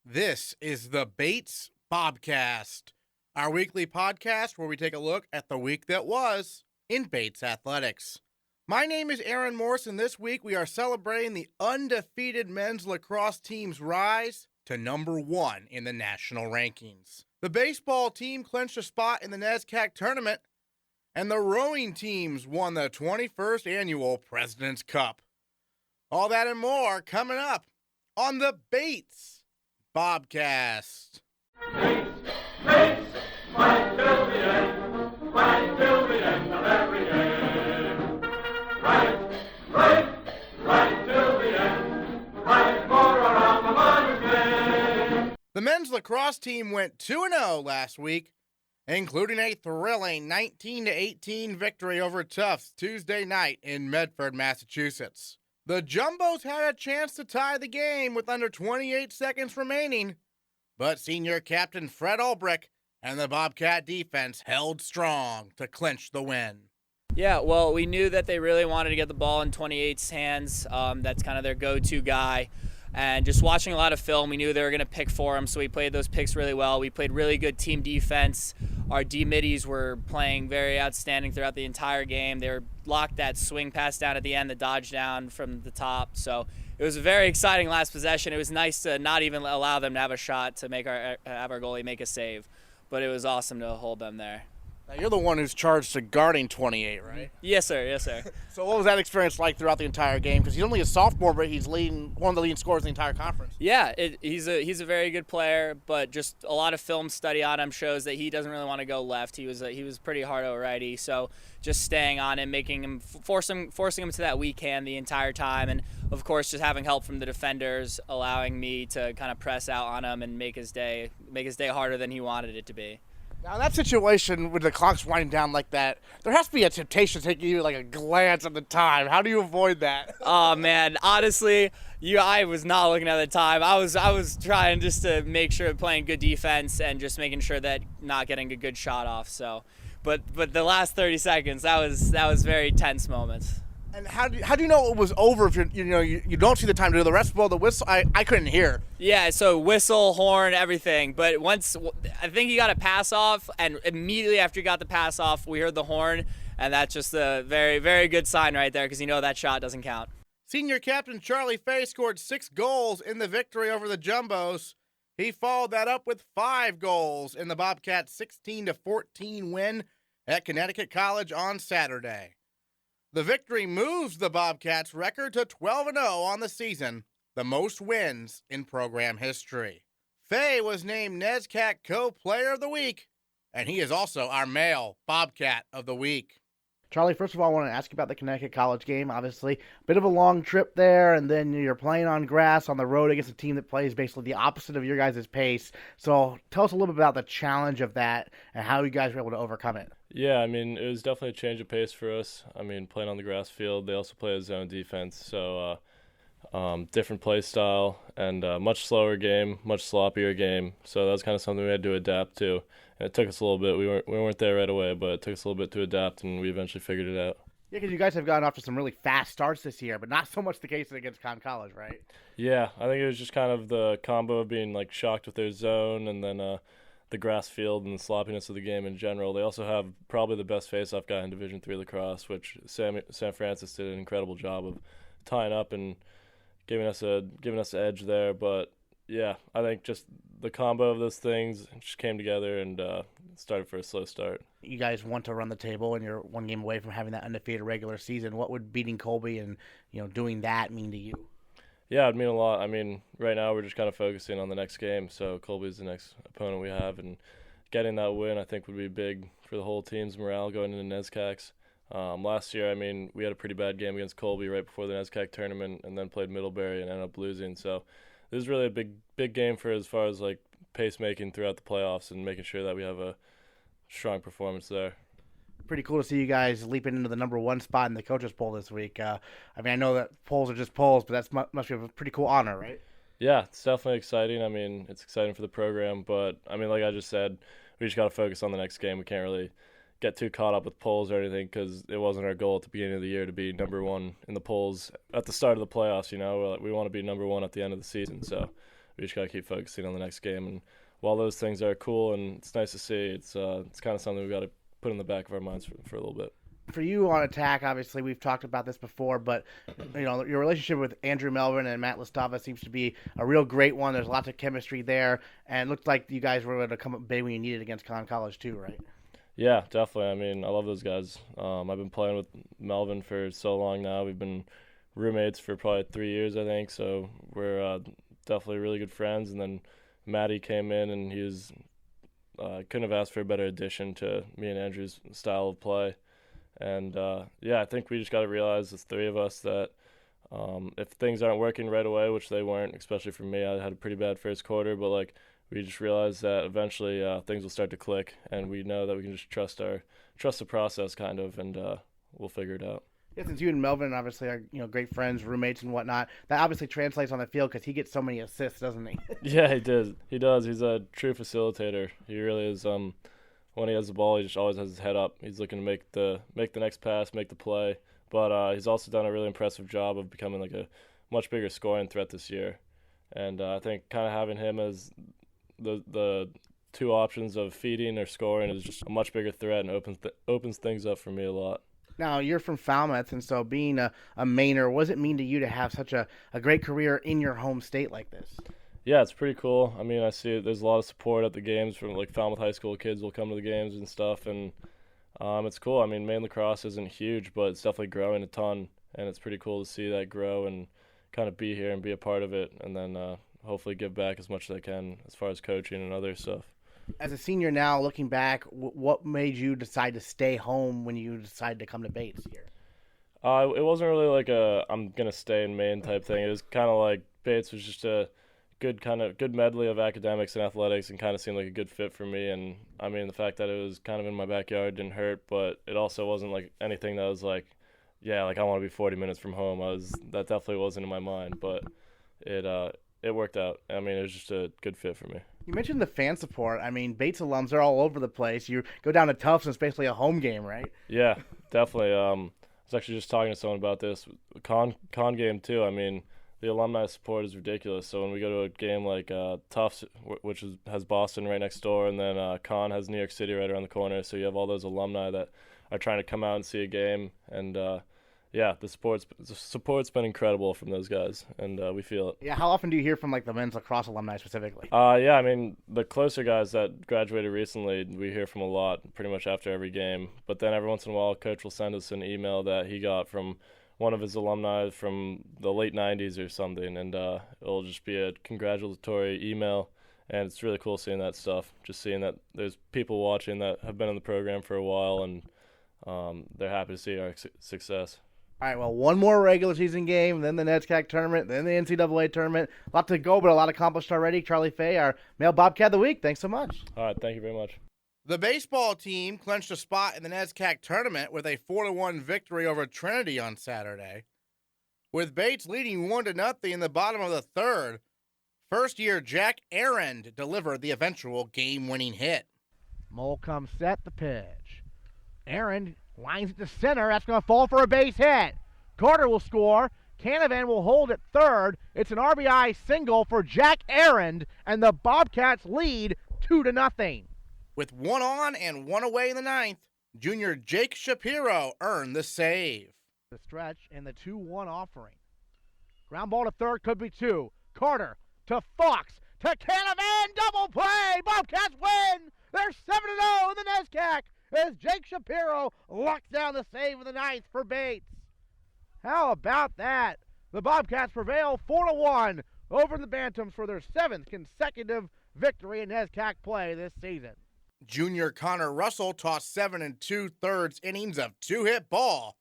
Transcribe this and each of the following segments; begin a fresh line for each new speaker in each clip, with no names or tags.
This is the Bates Bobcast, our weekly podcast where we take a look at the week that was in Bates athletics. My name is Aaron Morse, and this week we are celebrating the undefeated men's lacrosse team's rise to number 1 in the national rankings. The baseball team clinched a spot in the NESCAC tournament, and the rowing teams won the 21st annual President's Cup. All that and more coming up on the Bates Bobcast.
Bates, Bates, fight till the end, fight till the end of every game. Right till the end, fight for our alma mater's name.
The men's lacrosse team went 2-0 last week, including a thrilling 19-18 victory over Tufts Tuesday night in Medford, Massachusetts. The Jumbos had a chance to tie the game with under 28 seconds remaining, but senior captain Fred Ulbrich and the Bobcat defense held strong to clinch the win.
Yeah, well, we knew that they really wanted to get the ball in 28's hands. That's kind of their go-to guy. And just watching a lot of film, we knew they were going to pick for him, so we played those picks really well. We played really good team defense. Our D-middies were playing very outstanding throughout the entire game. They were locked that swing pass down at the end, the dodge down from the top. So it was a very exciting last possession. It was nice to not even allow them to have a shot to have our goalie make a save. But it was awesome to hold them there.
Now, you're the one who's charged to guarding 28, right?
Yes, sir. Yes, sir.
So what was that experience like throughout the entire game? Because he's only a sophomore, but he's one of the leading scorers in the entire conference.
Yeah, he's a very good player, but just a lot of film study on him shows that he doesn't really want to go left. He was pretty hard over righty, so just staying on him, making him forcing him to that weak hand the entire time, and of course just having help from the defenders, allowing me to kind of press out on him and make his day harder than he wanted it to be.
Now, in that situation, with the clock's winding down like that, there has to be a temptation to take you like a glance at the time. How do you avoid that?
Oh man, honestly, I was not looking at the time. I was trying just to make sure playing good defense and just making sure that not getting a good shot off. So, but the last 30 seconds, that was very tense moments.
And how do you know it was over if you don't see the time to do the rest? Well, the whistle, I couldn't hear.
Yeah, so whistle, horn, everything. But once I think he got a pass off, and immediately after he got the pass off, we heard the horn, and that's just a very, very good sign right there because that shot doesn't count.
Senior captain Charlie Fay scored 6 goals in the victory over the Jumbos. He followed that up with 5 goals in the Bobcats' 16-14 win at Connecticut College on Saturday. The victory moves the Bobcats' record to 12-0 on the season, the most wins in program history. Fay was named NESCAC Co-Player of the Week, and he is also our male Bobcat of the Week. Charlie, first of all, I want to ask you about the Connecticut College game. Obviously, a bit of a long trip there, and then you're playing on grass on the road against a team that plays basically the opposite of your guys' pace. So tell us a little bit about the challenge of that and how you guys were able to overcome it.
Yeah, it was definitely a change of pace for us. Playing on the grass field, they also play a zone defense, so different play style and much slower game, much sloppier game. So that was kind of something we had to adapt to. And it took us a little bit. We weren't there right away, but it took us a little bit to adapt, and we eventually figured it out.
Yeah, because you guys have gotten off to some really fast starts this year, but not so much the case against Conn College, right?
Yeah, I think it was just kind of the combo of being shocked with their zone and then the grass field and the sloppiness of the game in general. They also have probably the best face-off guy in Division III lacrosse, which Sam Francis did an incredible job of tying up and giving us an edge there. But yeah, I think just the combo of those things just came together and started for a slow start.
You guys want to run the table, and you're one game away from having that undefeated regular season. What would beating Colby and doing that mean to you?
Yeah, it'd mean a lot. Right now we're just kind of focusing on the next game, so Colby's the next opponent we have, and getting that win I think would be big for the whole team's morale going into NESCACs. Last year, we had a pretty bad game against Colby right before the NESCAC tournament, and then played Middlebury and ended up losing. So this is really a big game for as far as pace making throughout the playoffs and making sure that we have a strong performance there.
Pretty cool to see you guys leaping into the number 1 spot in the coaches poll this week. I know that polls are just polls, but that must be a pretty cool honor, right?
Yeah, it's definitely exciting. It's exciting for the program, but like I just said, we just got to focus on the next game. We can't really get too caught up with polls or anything because it wasn't our goal at the beginning of the year to be number 1 in the polls at the start of the playoffs. We want to be number 1 at the end of the season, so we just got to keep focusing on the next game. And while those things are cool and it's nice to see, it's kind of something we've got to put in the back of our minds for a little bit.
For you on attack, obviously, we've talked about this before, but your relationship with Andrew Melvin and Matt Listava seems to be a real great one. There's lots of chemistry there, and it looked like you guys were able to come up big when you needed against Conn College too, right?
Yeah, definitely. I mean, I love those guys. I've been playing with Melvin for so long now. We've been roommates for probably 3 years, I think, so we're definitely really good friends. And then Matty came in, and he was couldn't have asked for a better addition to me and Andrew's style of play. And, I think we just got to realize, the three of us, that if things aren't working right away, which they weren't, especially for me, I had a pretty bad first quarter, but, we just realized that eventually things will start to click, and we know that we can just trust the process, kind of, and we'll figure it out.
Yeah, since you and Melvin obviously are great friends, roommates, and whatnot, that obviously translates on the field because he gets so many assists, doesn't he?
Yeah, he does. He's a true facilitator. He really is. When he has the ball, he just always has his head up. He's looking to make the next pass, make the play. But he's also done a really impressive job of becoming a much bigger scoring threat this year. And I think kind of having him as the two options of feeding or scoring is just a much bigger threat and opens things up for me a lot.
Now, you're from Falmouth, and so being a Mainer, what does it mean to you to have such a great career in your home state like this?
Yeah, it's pretty cool. I mean, I see there's a lot of support at the games from Falmouth High School kids will come to the games and stuff, and it's cool. I mean, Maine lacrosse isn't huge, but it's definitely growing a ton, and it's pretty cool to see that grow and kind of be here and be a part of it, and then hopefully give back as much as I can as far as coaching and other stuff.
As a senior now, looking back, what made you decide to stay home when you decided to come to Bates here?
It wasn't really I'm going to stay in Maine type thing. It was kind of Bates was just a good medley of academics and athletics, and kind of seemed like a good fit for me. And I mean, the fact that it was kind of in my backyard didn't hurt, but it also wasn't anything that was I want to be 40 minutes from home. That definitely wasn't in my mind, but it worked out. I mean, it was just a good fit for me.
You mentioned the fan support. I mean, Bates alums are all over the place. You go down to Tufts, and it's basically a home game, right?
Yeah, definitely. I was actually just talking to someone about this. Con game too. I mean, the alumni support is ridiculous. So when we go to a game like Tufts, which has Boston right next door, and then Con has New York City right around the corner, so you have all those alumni that are trying to come out and see a game. And the support's been incredible from those guys, and we feel it.
Yeah, how often do you hear from the men's lacrosse alumni specifically?
I mean, the closer guys that graduated recently, we hear from a lot pretty much after every game. But then every once in a while, Coach will send us an email that he got from one of his alumni from the late 90s or something, and it'll just be a congratulatory email, and it's really cool seeing that stuff, just seeing that there's people watching that have been in the program for a while, and they're happy to see our success.
All right, well, one more regular season game, then the NESCAC tournament, then the NCAA tournament. A lot to go, but a lot accomplished already. Charlie Fay, our male Bobcat of the week. Thanks so much.
All right, thank you very much.
The baseball team clinched a spot in the NESCAC tournament with a 4-1 victory over Trinity on Saturday. With Bates leading 1-0 in the bottom of the third, first-year Jack Arend delivered the eventual game-winning hit. Mole comes set, the pitch. Arend lines it to center. That's going to fall for a base hit. Carter will score. Canavan will hold at third. It's an RBI single for Jack Arend, and the Bobcats lead 2-0. With one on and one away in the ninth, junior Jake Shapiro earned the save. The stretch and the 2-1 offering. Ground ball to third, could be two. Carter to Fox to Canavan, double play. Bobcats win. They're 7-0 in the NESCAC as Jake Shapiro locks down the save of the ninth for Bates. How about that? The Bobcats prevail 4-1 over the Bantams for their 7th consecutive victory in NESCAC play this season. Junior Connor Russell tossed 7 2/3 innings of two-hit ball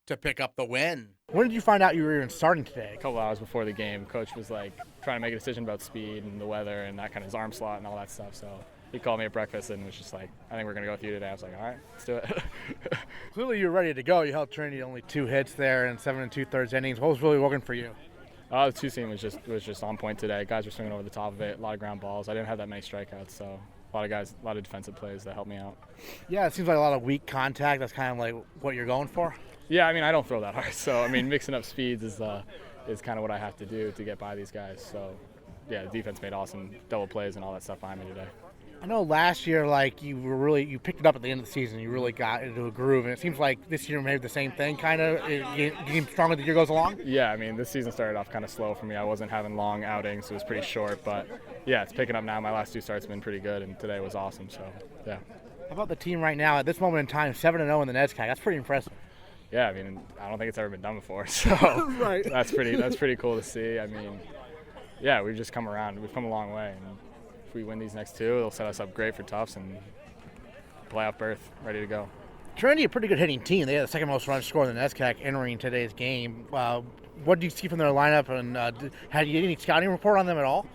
to pick up the win. When did you find out you were even starting today?
A couple hours before the game, Coach was trying to make a decision about speed and the weather and that kind of his arm slot and all that stuff. So he called me at breakfast and was just I think we're going to go with you today. I was like, all right, let's do it.
Clearly you were ready to go. You held Trinity only 2 hits there in 7 2/3 innings. What was really working for you?
The two seam was just on point today. Guys were swinging over the top of it, a lot of ground balls. I didn't have that many strikeouts, so a lot of defensive plays that helped me out.
Yeah, it seems like a lot of weak contact. That's kind of what you're going for.
Yeah, I mean, I don't throw that hard, so I mean, mixing up speeds is kind of what I have to do to get by these guys. So the defense made awesome double plays and all that stuff behind me today.
I know last year, like, you picked it up at the end of the season. You really got into a groove, and it seems like this year maybe the same thing, kind of getting stronger as the year goes along.
Yeah, I mean, this season started off kind of slow for me. I wasn't having long outings, so it was pretty short. But yeah, it's picking up now. My last 2 starts have been pretty good, and today was awesome. So yeah.
How about the team right now at this moment in time, 7-0 in the NESCAC? That's pretty impressive.
Yeah, I mean, I don't think it's ever been done before, so
Right.
that's pretty cool to see. I mean, yeah, we've just come around. We've come a long way, and if we win these next 2, it'll set us up great for Tufts and playoff berth, ready to go.
Trinity, a pretty good hitting team. They had the second most runs scored in the NESCAC entering today's game. What do you see from their lineup, and had you any scouting report on them at all?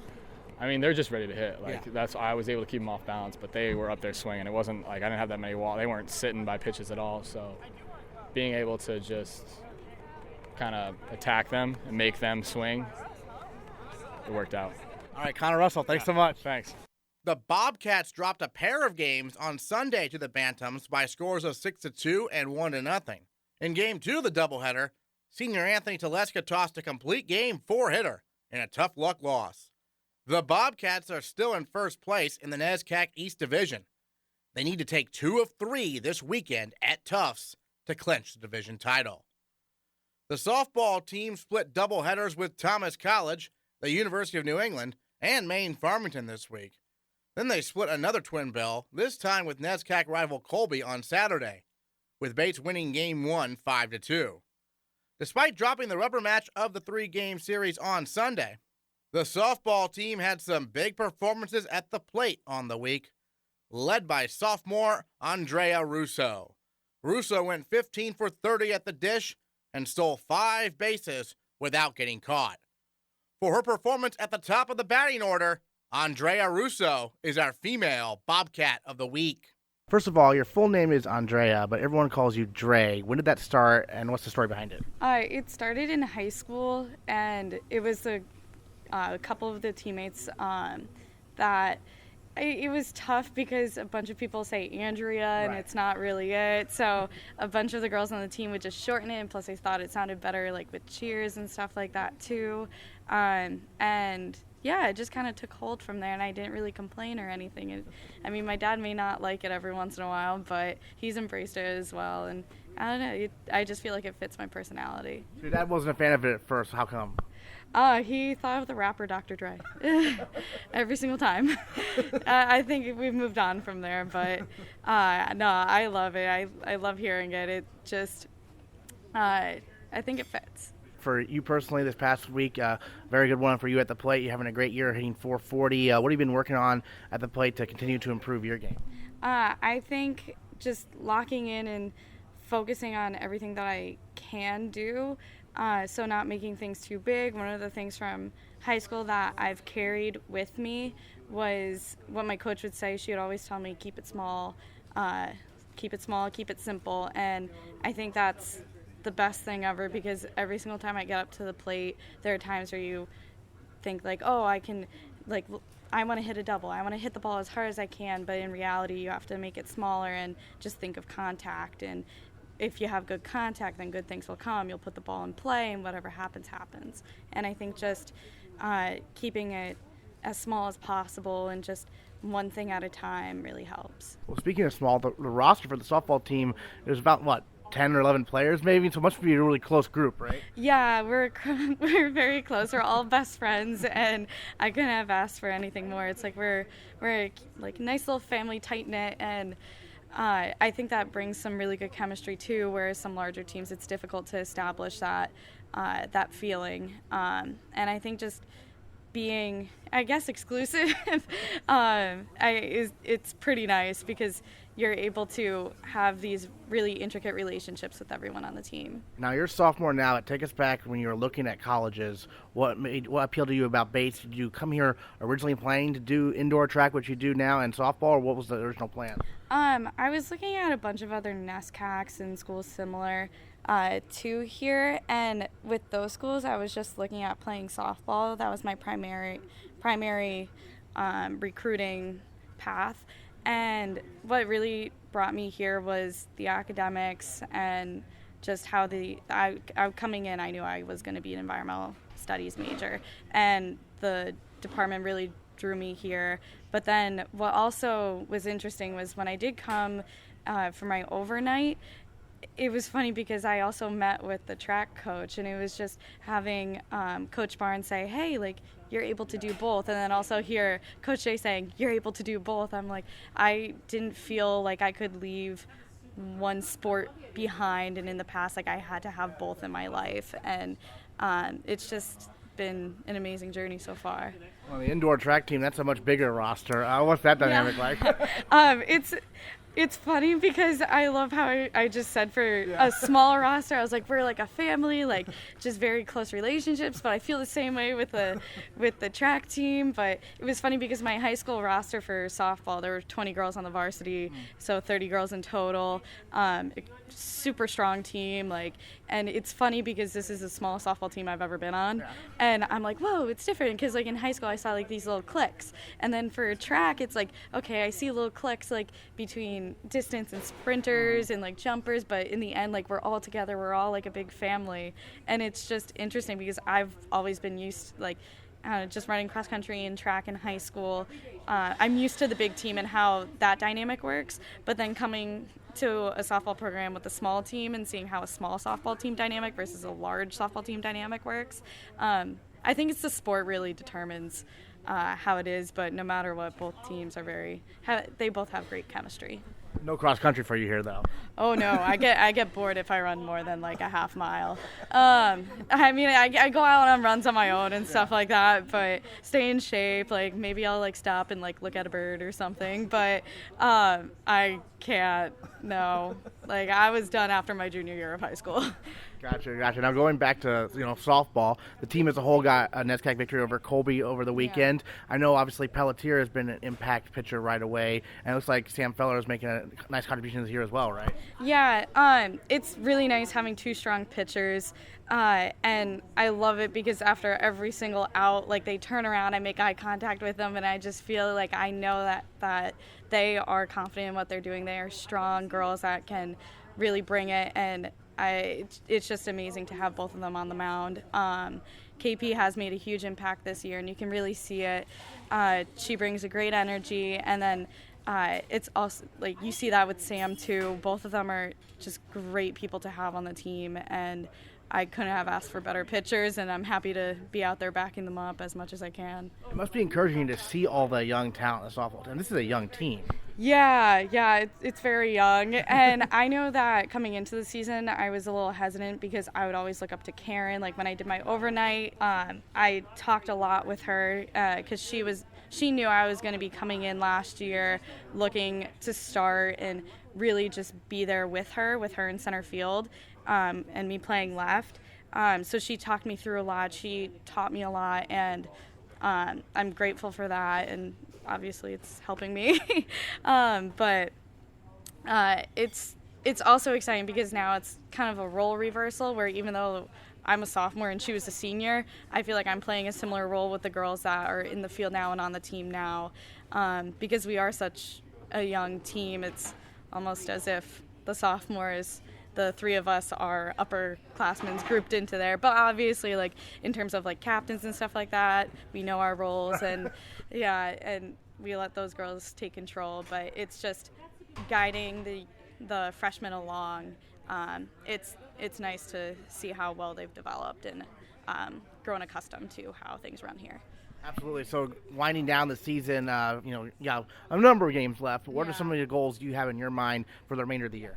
I mean, they're just ready to hit. That's I was able to keep them off balance, but they were up there swinging. It wasn't like I didn't have that many walls. They weren't sitting by pitches at all. So being able to just kind of attack them and make them swing, it worked out.
All right, Connor Russell, thanks so much.
Thanks.
The Bobcats dropped a pair of games on Sunday to the Bantams by scores of 6-2 and 1-0. In Game 2 of the doubleheader, senior Anthony Teleska tossed a complete game 4-hitter in a tough luck loss. The Bobcats are still in first place in the NESCAC East Division. They need to take 2 of 3 this weekend at Tufts to clinch the division title. The softball team split doubleheaders with Thomas College, the University of New England, and Maine Farmington this week. Then they split another twin bill, this time with NESCAC rival Colby on Saturday, with Bates winning Game 1 5-2. Despite dropping the rubber match of the 3-game series on Sunday, the softball team had some big performances at the plate on the week, led by sophomore Andrea Russo. Russo went 15 for 30 at the dish and stole 5 bases without getting caught. For her performance at the top of the batting order, Andrea Russo is our female Bobcat of the week. First of all, your full name is Andrea, but everyone calls you Dre. When did that start, and what's the story behind it?
It started in high school, and it was a couple of the teammates that it was tough because a bunch of people say Andrea, and it's not really it. So a bunch of the girls on the team would just shorten it, and plus they thought it sounded better like with cheers and stuff like that too. And yeah, it just kind of took hold from there, and I didn't really complain or anything. I mean, my dad may not like it every once in a while, but he's embraced it as well. And I don't know, I just feel like it fits my personality.
Your dad wasn't a fan of it at first. How come?
He thought of the rapper Dr. Dre every single time. I think we've moved on from there, but no, I love it. I love hearing it. It just, I think it fits.
For you personally, this past week, very good one for you at the plate. You're having a great year, hitting 440. What have you been working on at the plate to continue to improve your game?
I think just locking in and focusing on everything that I can do. So not making things too big. One of the things from high school that I've carried with me was what my coach would say. She would always tell me, keep it small, keep it simple. And I think that's the best thing ever, because every single time I get up to the plate, there are times where you think like, oh, I can, like, I want to hit a double. I want to hit the ball as hard as I can. But in reality, you have to make it smaller and just think of contact. And if you have good contact, then good things will come. You'll put the ball in play, and whatever happens, happens. And I think just keeping it as small as possible and just one thing at a time really helps.
Well, speaking of small, the roster for the softball team is about, 10 or 11 players maybe? So it must be a really close group, right?
Yeah, we're very close. We're all best friends, and I couldn't have asked for anything more. It's like we're like a nice little family, tight-knit, and I think that brings some really good chemistry too, whereas some larger teams it's difficult to establish that feeling. And I think just being, I guess, exclusive it's pretty nice because you're able to have these really intricate relationships with everyone on the team.
Now, you're a sophomore now. Take us back when you were looking at colleges. What appealed to you about Bates? Did you come here originally planning to do indoor track, which you do now, in softball, or what was the original plan?
I was looking at a bunch of other NESCACs and schools similar to here, and with those schools, I was just looking at playing softball. That was my primary recruiting path. And what really brought me here was the academics and just how I coming in, I knew I was going to be an environmental studies major. And the department really drew me here. But then what also was interesting was when I did come for my overnight, it was funny because I also met with the track coach, and it was just having Coach Barnes say, hey, like, you're able to do both. And then also hear Coach Jay saying, you're able to do both. I'm like, I didn't feel like I could leave one sport behind. And in the past, like, I had to have both in my life. And it's just been an amazing journey so far.
Well, the indoor track team, that's a much bigger roster. What's that dynamic like?
It's funny because I love how I just said for a small roster, I was like, we're like a family, like just very close relationships, but I feel the same way with the track team. But it was funny because my high school roster for softball, there were 20 girls on the varsity, so 30 girls in total. Super strong team, like, and it's funny because this is the smallest softball team I've ever been on, and I'm like, whoa, it's different because like in high school I saw like these little cliques, and then for track it's like, okay, I see little cliques like between distance and sprinters and like jumpers, but in the end, like, we're all together, we're all like a big family. And it's just interesting because I've always been used like just running cross country and track in high school. I'm used to the big team and how that dynamic works, but then coming to a softball program with a small team and seeing how a small softball team dynamic versus a large softball team dynamic works, I think it's the sport really determines how it is, but no matter what, both teams are they both have great chemistry.
No cross country for you here, though.
Oh no, I get bored if I run more than like a half mile. I mean, I go out on runs on my own and stuff like that, but stay in shape. Like maybe I'll like stop and like look at a bird or something, but I can't. No, like I was done after my junior year of high school.
Gotcha. Now going back to softball, the team as a whole got a NESCAC victory over Colby over the weekend. I know obviously Pelletier has been an impact pitcher right away, and it looks like Sam Feller is making a nice contribution this year as well, right?
Yeah, it's really nice having two strong pitchers, and I love it because after every single out, like they turn around, I make eye contact with them, and I just feel like I know that they are confident in what they're doing. They are strong girls that can really bring it, and it's just amazing to have both of them on the mound. KP has made a huge impact this year, and you can really see it. She brings a great energy, and then it's also like you see that with Sam too. Both of them are just great people to have on the team, and I couldn't have asked for better pitchers, and I'm happy to be out there backing them up as much as I can.
It must be encouraging to see all the young talent in the softball team. This is a young team.
Yeah, it's very young. And I know that coming into the season, I was a little hesitant because I would always look up to Karen. Like when I did my overnight, I talked a lot with her because she knew I was going to be coming in last year looking to start and really just be there with her in center field and me playing left. So she talked me through a lot. She taught me a lot, and I'm grateful for that. And obviously it's helping me. But it's also exciting because now it's kind of a role reversal where even though I'm a sophomore and she was a senior, I feel like I'm playing a similar role with the girls that are in the field now and on the team now. Because we are such a young team, it's almost as if the sophomores, the three of us are upperclassmen grouped into there. But obviously, like in terms of like captains and stuff like that, we know our roles, and and we let those girls take control. But it's just guiding the freshmen along. It's nice to see how well they've developed and grown accustomed to how things run here.
Absolutely. So winding down the season, you have a number of games left. What are some of the goals you have in your mind for the remainder of the year?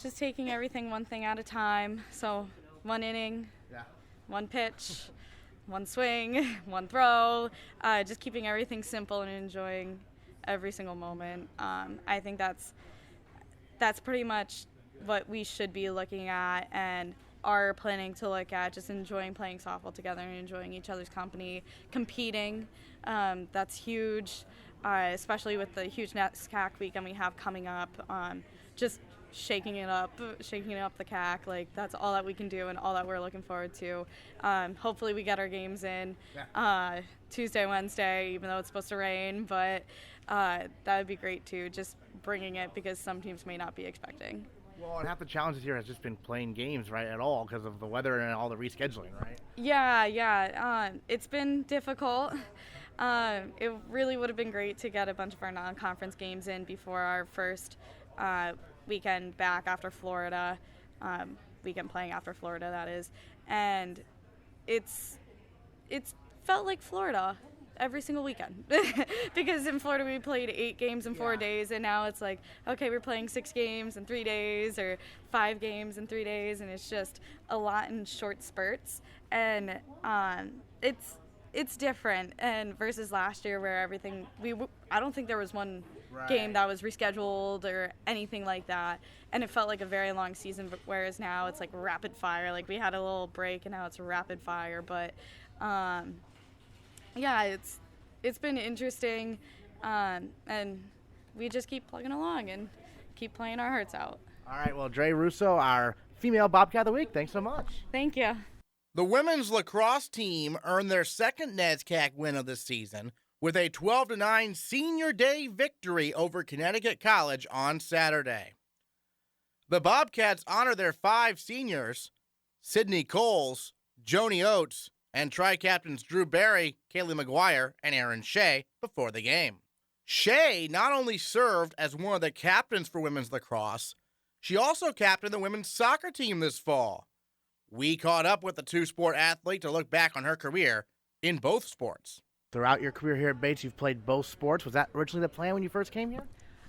Just taking everything one thing at a time. So one inning, one pitch, one swing, one throw, just keeping everything simple and enjoying every single moment. I think that's pretty much what we should be looking at and are planning to look at, just enjoying playing softball together and enjoying each other's company, competing. That's huge, especially with the huge NESCAC weekend we have coming up. Just shaking up the CAC. Like that's all that we can do and all that we're looking forward to. Hopefully we get our games in Tuesday, Wednesday, even though it's supposed to rain, but that would be great too, just bringing it because some teams may not be expecting.
Well, and half the challenge this year has just been playing games, right, at all because of the weather and all the rescheduling, right?
Yeah. It's been difficult. It really would have been great to get a bunch of our non-conference games in before our first weekend back after Florida, weekend playing after Florida, that is. And it's felt like Florida every single weekend because in Florida we played 8 games in 4 days, and now it's like, okay, we're playing 6 games in 3 days or 5 games in 3 days, and it's just a lot in short spurts. And it's different, and versus last year where everything I don't think there was one game that was rescheduled or anything like that, and it felt like a very long season, whereas now it's like rapid fire. Like we had a little break and now it's rapid fire, but yeah, it's been interesting, and we just keep plugging along and keep playing our hearts out.
All right, well, Dre Russo, our female Bobcat of the Week, thanks so much.
Thank you.
The women's lacrosse team earned their second NESCAC win of the season with a 12-9 senior day victory over Connecticut College on Saturday. The Bobcats honor their 5 seniors, Sydney Coles, Joni Oates, and tri-captains Drew Barry, Kaylee McGuire, and Aaron Shea before the game. Shea not only served as one of the captains for women's lacrosse, she also captained the women's soccer team this fall. We caught up with the 2-sport athlete to look back on her career in both sports. Throughout your career here at Bates, you've played both sports. Was that originally the plan when you first came here?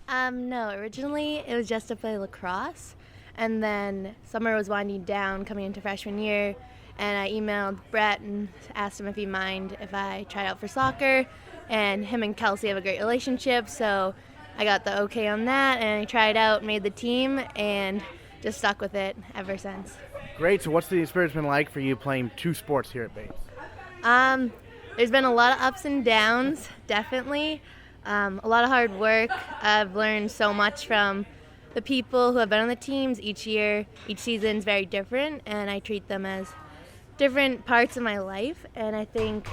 No, originally it was just to play lacrosse, and then summer was winding down coming into freshman year, and I emailed Brett and asked him if he'd mind if I tried out for soccer, and him and Kelsey have a great relationship, so I got the okay on that, and I tried out, made the team, and just stuck with it ever since.
Great. So what's the experience been like for you playing 2 sports here at Bates?
There's been a lot of ups and downs, definitely. A lot of hard work. I've learned so much from the people who have been on the teams each year. Each season's very different, and I treat them as different parts of my life. And I think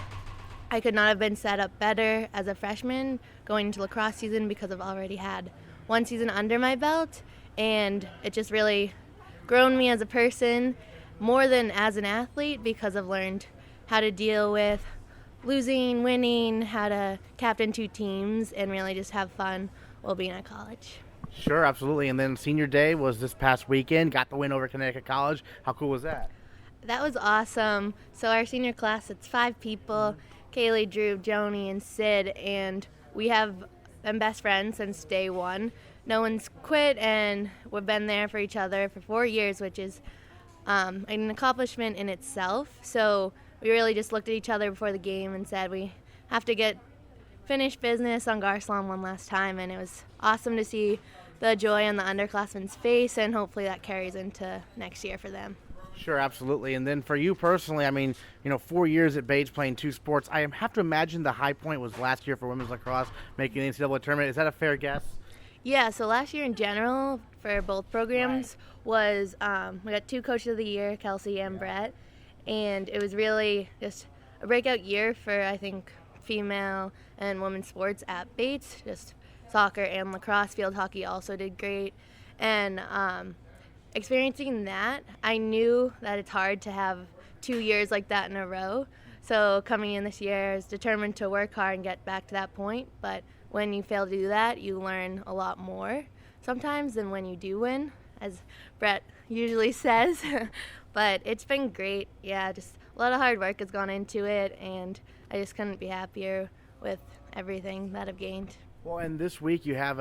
I could not have been set up better as a freshman going into lacrosse season because I've already had 1 season under my belt, and it just really grown me as a person more than as an athlete because I've learned how to deal with losing, winning, how to captain 2 teams, and really just have fun while being at college.
Sure, absolutely. And then senior day was this past weekend. Got the win over Connecticut College. How cool was that?
That was awesome. So our senior class, it's 5 people, Kaylee, Drew, Joni, and Sid, and we have been best friends since day 1. No one's quit, and we've been there for each other for 4 years, which is an accomplishment in itself. So we really just looked at each other before the game and said we have to finish business on Garcelon one last time, and it was awesome to see the joy on the underclassmen's face, and hopefully that carries into next year for them.
Sure, absolutely. And then for you personally, I mean, 4 years at Bates playing 2 sports. I have to imagine the high point was last year for women's lacrosse, making the NCAA tournament. Is that a fair guess?
Yeah, so last year in general for both programs was we got 2 coaches of the year, Kelsey and Brett, and it was really just a breakout year for, I think, female and women's sports at Bates. Just soccer and lacrosse, field hockey also did great, and experiencing that, I knew that it's hard to have 2 years like that in a row. So coming in this year, I was determined to work hard and get back to that point, but when you fail to do that, you learn a lot more sometimes than when you do win, as Brett usually says. But it's been great. Yeah, just a lot of hard work has gone into it, and I just couldn't be happier with everything that I've gained.
Well, and this week you have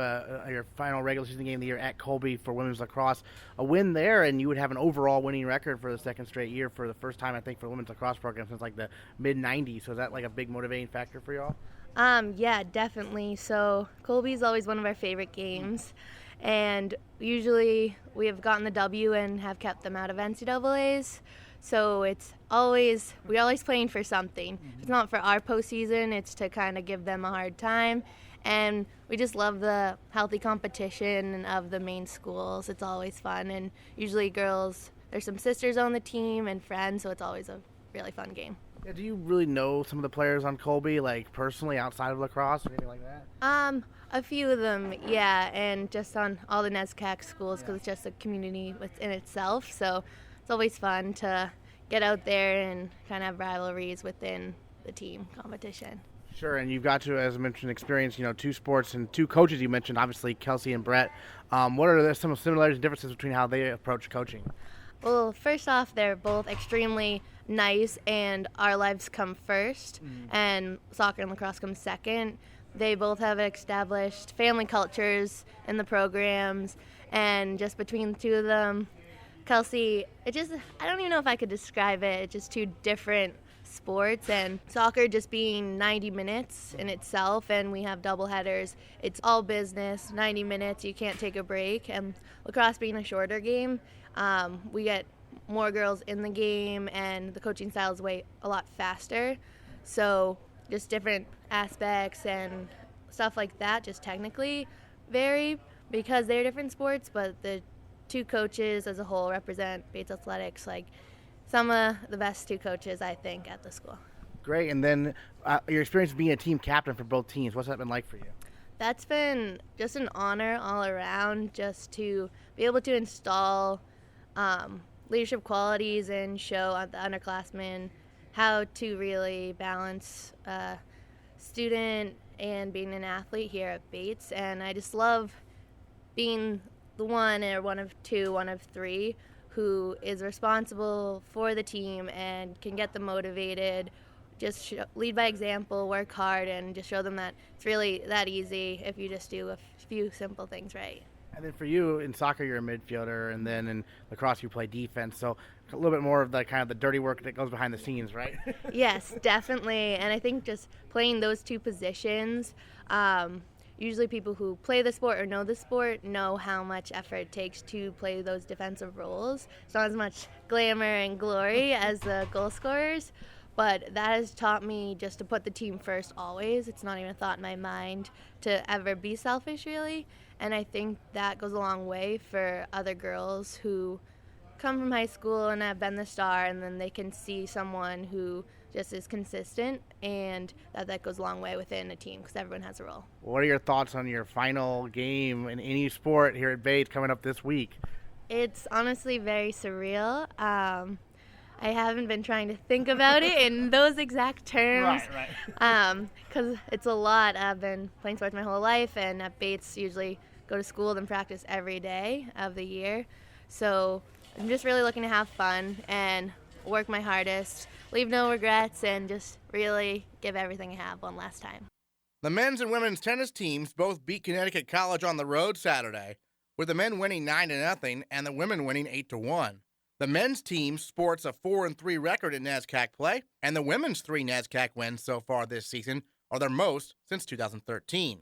your final regular season game of the year at Colby for women's lacrosse. A win there, and you would have an overall winning record for the second straight year for the first time, I think, for the women's lacrosse program since like the mid-'90s. So is that like a big motivating factor for y'all?
Yeah, definitely. So Colby's always one of our favorite games, and usually we have gotten the W and have kept them out of NCAAs. So we always playing for something. If it's not for our postseason, it's to kind of give them a hard time. And we just love the healthy competition of the main schools. It's always fun, and usually girls, there's some sisters on the team and friends, so it's always a really fun game.
Yeah, do you really know some of the players on Colby, like personally, outside of lacrosse or anything like that?
A few of them, yeah, and just on all the NESCAC schools because it's just a community within itself. So it's always fun to get out there and kind of have rivalries within the team competition.
Sure, and you've got to, as I mentioned, experience, 2 sports and 2 coaches you mentioned, obviously Kelsey and Brett. What are some similarities and differences between how they approach coaching?
Well, first off, they're both extremely nice, and our lives come first, and soccer and lacrosse come second. They both have established family cultures in the programs, and just between the two of them, Kelsey, I don't even know if I could describe it. It's just 2 different sports, and soccer just being 90 minutes in itself, and we have double headers. It's all business, 90 minutes, you can't take a break, and lacrosse being a shorter game, we get more girls in the game, and the coaching style is a lot faster. So just different aspects and stuff like that just technically vary because they're different sports, but the 2 coaches as a whole represent Bates Athletics, like some of the best 2 coaches, I think, at the school.
Great, and then your experience being a team captain for both teams, what's that been like for you?
That's been just an honor all around, just to be able to install leadership qualities and show the underclassmen how to really balance student and being an athlete here at Bates. And I just love being the one of 2, one of 3 who is responsible for the team and can get them motivated, just lead by example, work hard, and just show them that it's really that easy if you just do a few simple things right.
And then for you, in soccer, you're a midfielder, and then in lacrosse, you play defense. So a little bit more of the kind of the dirty work that goes behind the scenes, right?
Yes, definitely. And I think just playing those 2 positions, usually people who play the sport or know the sport know how much effort it takes to play those defensive roles. It's not as much glamour and glory as the goal scorers, but that has taught me just to put the team first always. It's not even a thought in my mind to ever be selfish, really. And I think that goes a long way for other girls who come from high school and have been the star, and then they can see someone who just is consistent, and that goes a long way within a team because everyone has a role.
What are your thoughts on your final game in any sport here at Bates coming up this week?
It's honestly very surreal. I haven't been trying to think about it in those exact terms.
Right.
Because it's a lot. I've been playing sports my whole life, and at Bates usually go to school and practice every day of the year. So I'm just really looking to have fun and work my hardest, leave no regrets, and just really give everything I have one last time.
The men's and women's tennis teams both beat Connecticut College on the road Saturday, with the men winning 9-0 and the women winning 8-1. The men's team sports a 4-3 record in NESCAC play, and the women's 3 NESCAC wins so far this season are their most since 2013.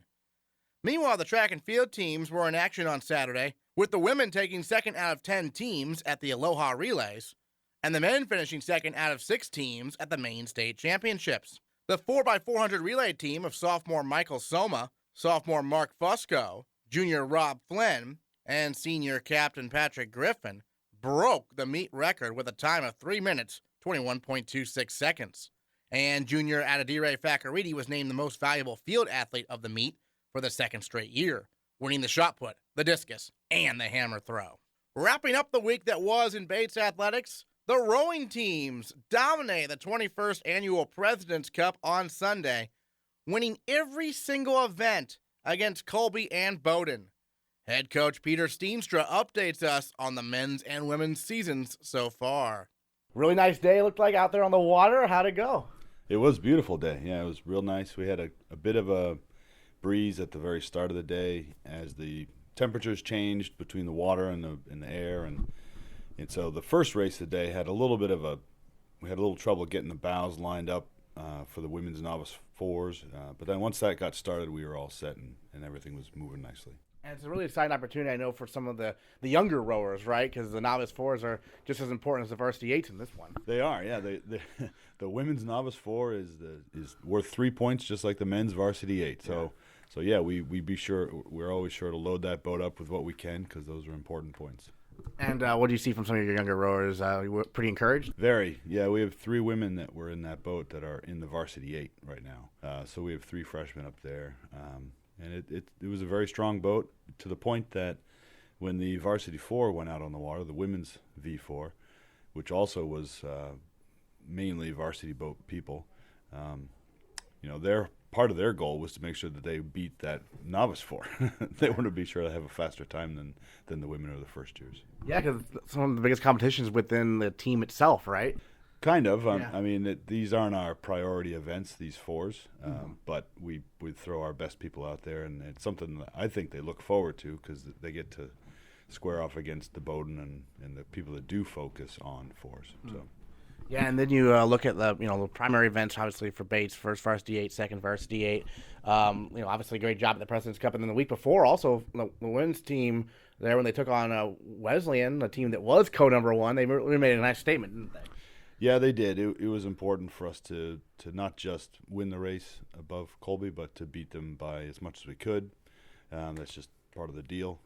Meanwhile, the track and field teams were in action on Saturday, with the women taking 2nd out of 10 teams at the Aloha Relays, and the men finishing 2nd out of 6 teams at the Maine State Championships. The 4x400 relay team of sophomore Michael Soma, sophomore Mark Fusco, junior Rob Flynn, and senior captain Patrick Griffin broke the meet record with a time of 3 minutes, 21.26 seconds. And junior Adedire Fakaridi was named the most valuable field athlete of the meet for the 2nd straight year, winning the shot put, the discus, and the hammer throw. Wrapping up the week that was in Bates Athletics, the rowing teams dominate the 21st Annual President's Cup on Sunday, winning every single event against Colby and Bowdoin. Head coach Peter Steenstra updates us on the men's and women's seasons so far. Really nice day, it looked like, out there on the water. How'd it go?
It was a beautiful day. Yeah, it was real nice. We had a bit of a breeze at the very start of the day as the temperatures changed between the water and the air, and so the first race of the day had a little trouble getting the bows lined up for the women's novice fours, but then once that got started, we were all set and everything was moving nicely.
And it's a really exciting opportunity, I know, for some of the younger rowers, right? Because the novice fours are just as important as the varsity eights in this one.
They are, yeah. The women's novice four is worth 3 points, just like the men's varsity eight. So yeah, we're always sure to load that boat up with what we can because those are important points.
And what do you see from some of your younger rowers? You were pretty encouraged?
Very. Yeah, we have 3 women that were in that boat that are in the varsity 8 right now. So we have 3 freshmen up there. And it was a very strong boat to the point that when the varsity 4 went out on the water, the women's V4, which also was mainly varsity boat people, part of their goal was to make sure that they beat that novice 4. They want to be sure to have a faster time than the women or the first years.
Yeah, because some of the biggest competitions within the team itself, right?
Kind of.
Yeah.
I mean, these aren't our priority events, these 4s, but we throw our best people out there, and it's something that I think they look forward to because they get to square off against the Bowdoin and the people that do focus on 4s. So.
Yeah, and then you look at the primary events, obviously for Bates, first varsity 8, second varsity 8. Obviously great job at the President's Cup, and then the week before, also the women's team there when they took on Wesleyan, a team that was co-number 1, they really made a nice statement, didn't they?
Yeah, they did. It was important for us to not just win the race above Colby, but to beat them by as much as we could. That's just part of the deal.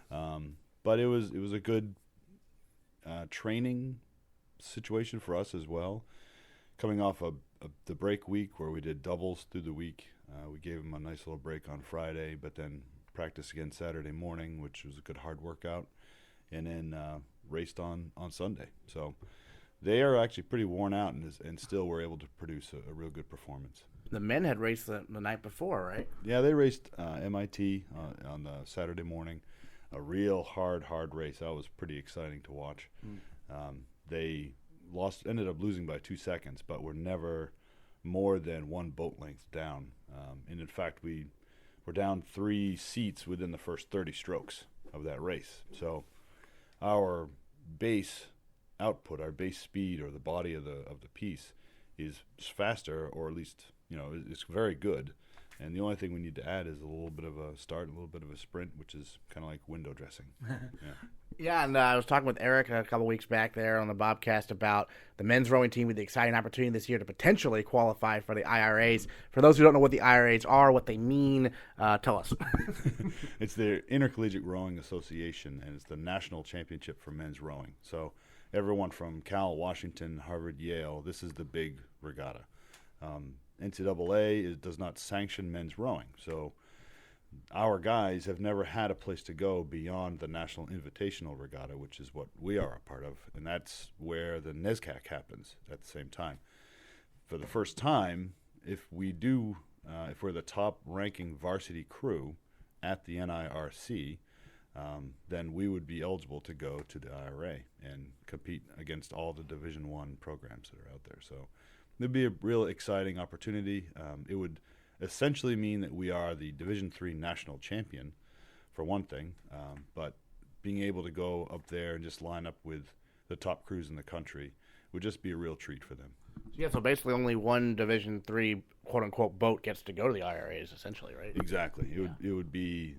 But it was a good training situation for us as well. Coming off the break week where we did doubles through the week, we gave them a nice little break on Friday, but then practiced again Saturday morning, which was a good hard workout, and then raced on Sunday. So they are actually pretty worn out and still were able to produce a real good performance.
The men had raced the night before, right?
Yeah, they raced MIT on the Saturday morning. A real hard race. That was pretty exciting to watch. They ended up losing by 2 seconds, but were never more than 1 boat length down. And in fact, we were down 3 seats within the first 30 strokes of that race. So our base output, our base speed, or the body of the piece is faster, or at least it's very good. And the only thing we need to add is a little bit of a start, a little bit of a sprint, which is kind of like window dressing. Yeah.
Yeah, and I was talking with Eric a couple weeks back there on the Bobcast about the men's rowing team with the exciting opportunity this year to potentially qualify for the IRAs. For those who don't know what the IRAs are, what they mean, tell us.
It's the Intercollegiate Rowing Association, and it's the national championship for men's rowing. So everyone from Cal, Washington, Harvard, Yale, this is the big regatta. NCAA does not sanction men's rowing, so our guys have never had a place to go beyond the National Invitational Regatta, which is what we are a part of, and that's where the NESCAC happens at the same time. For the first time, if we're the top-ranking varsity crew at the NIRC, then we would be eligible to go to the IRA and compete against all the Division I programs that are out there. So it would be a real exciting opportunity. It would essentially mean that we are the Division III national champion, for one thing, but being able to go up there and just line up with the top crews in the country would just be a real treat for them.
Yeah, so basically only one Division III quote-unquote boat gets to go to the IRAs, essentially, right?
Exactly. It would be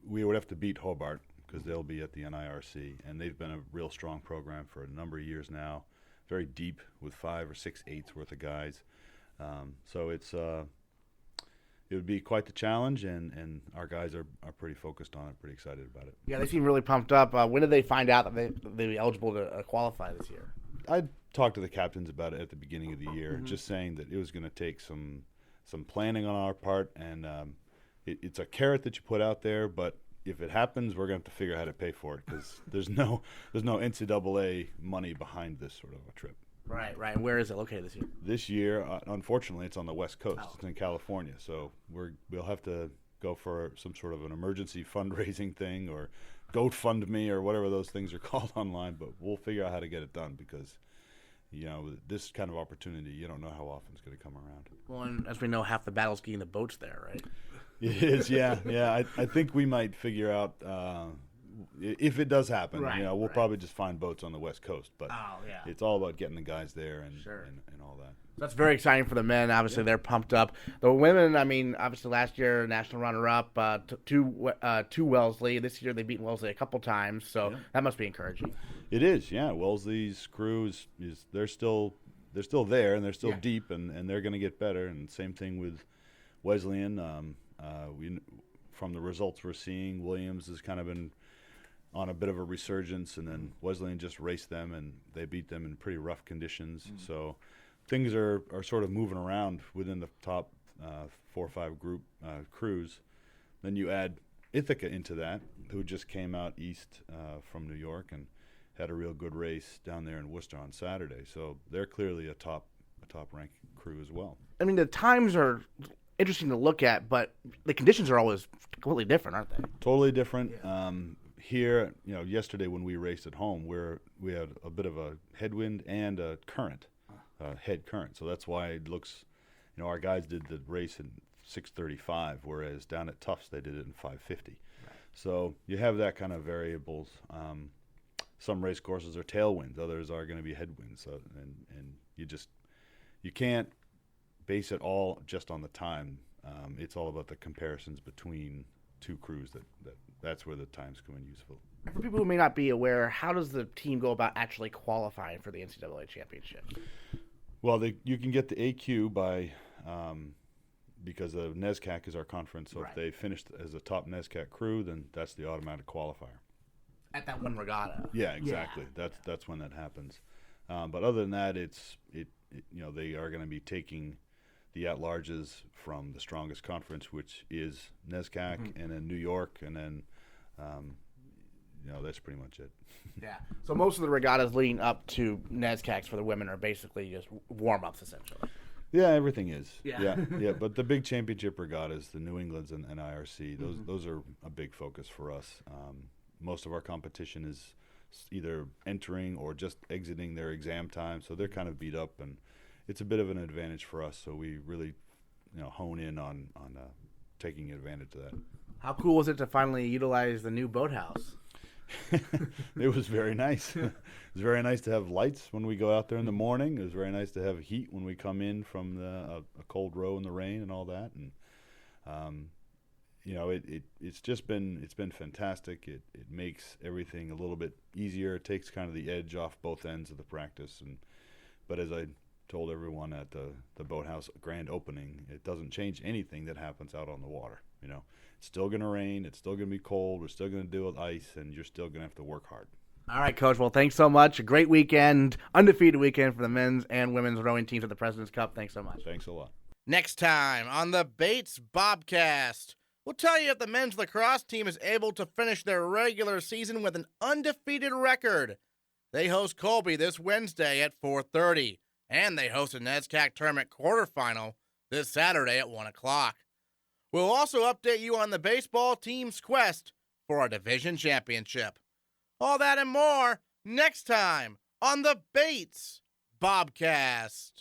we would have to beat Hobart because they'll be at the NIRC, and they've been a real strong program for a number of years now, very deep with 5 or 6 eighths worth of guys. So it would be quite the challenge, and our guys are pretty focused on it, pretty excited about it.
Yeah, they seem really pumped up. When did they find out that they'd be eligible to qualify this year?
I talked to the captains about it at the beginning of the year, just saying that it was going to take some planning on our part, and it's a carrot that you put out there, but if it happens, we're going to have to figure out how to pay for it because there's no NCAA money behind this sort of a trip.
Right. And where is it located this year?
This year, unfortunately, it's on the West Coast.
Oh.
It's in California, so we'll have to go for some sort of an emergency fundraising thing or GoFundMe or whatever those things are called online. But we'll figure out how to get it done because this kind of opportunity, you don't know how often it's going to come around.
Well, and as we know, half the battle's getting the boats there, right?
It is, yeah. I think we might figure out if it does happen.
Right,
We'll probably just find boats on the West Coast, but it's all about getting the guys there and all that.
That's very exciting for the men. Obviously, they're pumped up. The women, obviously last year national runner-up to Wellesley. This year they've beaten Wellesley a couple times, so that must be encouraging. It
is, yeah. Wellesley's crew is they're still there and they're still deep and they're going to get better. And same thing with Wesleyan. From the results we're seeing, Williams has kind of been on a bit of a resurgence, and then Wesleyan just raced them, and they beat them in pretty rough conditions. So things are sort of moving around within the top 4 or 5 group crews. Then you add Ithaca into that, who just came out east from New York and had a real good race down there in Worcester on Saturday. So they're clearly a top ranked crew as well.
I mean, the times are interesting to look at, but the conditions are always completely different, aren't they?
Totally different. Yeah. Here, yesterday when we raced at home, we had a bit of a headwind and a current, head current. So that's why it looks, our guys did the race in 6:35, whereas down at Tufts they did it in 5:50. Right. So you have that kind of variables. Some race courses are tailwinds, others are going to be headwinds, and you can't base it all just on the time. It's all about the comparisons between two crews. That's where the times come in useful.
For people who may not be aware, how does the team go about actually qualifying for the NCAA championship?
Well, you can get the AQ by because the NESCAC is our conference. So right. If they finished as a top NESCAC crew, then that's the automatic qualifier.
At that one regatta.
Yeah, exactly. Yeah. That's when that happens. But other than that, they are going to be taking the at-larges from the strongest conference, which is NESCAC, and then New York, and then that's pretty much it.
Yeah. So most of the regattas leading up to NESCACs for the women are basically just warm-ups, essentially.
Yeah, everything is.
Yeah.
Yeah. But the big championship regattas, the New Englands and IRC, those are a big focus for us. Most of our competition is either entering or just exiting their exam time, so they're kind of beat up, and it's a bit of an advantage for us. So we really, hone in on taking advantage of that.
How cool was it to finally utilize the new boathouse?
It was very nice. It was very nice to have lights when we go out there in the morning. It was very nice to have heat when we come in from a cold row in the rain and all that. And it's been fantastic. It makes everything a little bit easier. It takes kind of the edge off both ends of the practice. But as I told everyone at the boathouse grand opening, it doesn't change anything that happens out on the water. It's still going to rain. It's still going to be cold. We're still going to deal with ice, and you're still going to have to work hard.
All right, Coach. Well, thanks so much. A great weekend, undefeated weekend for the men's and women's rowing teams at the President's Cup. Thanks so much.
Thanks a lot.
Next time on the Bates Bobcast, we'll tell you if the men's lacrosse team is able to finish their regular season with an undefeated record. They host Colby this Wednesday at 4:30, and they host a NESCAC tournament quarterfinal this Saturday at 1 o'clock. We'll also update you on the baseball team's quest for a division championship. All that and more next time on the Bates Bobcast.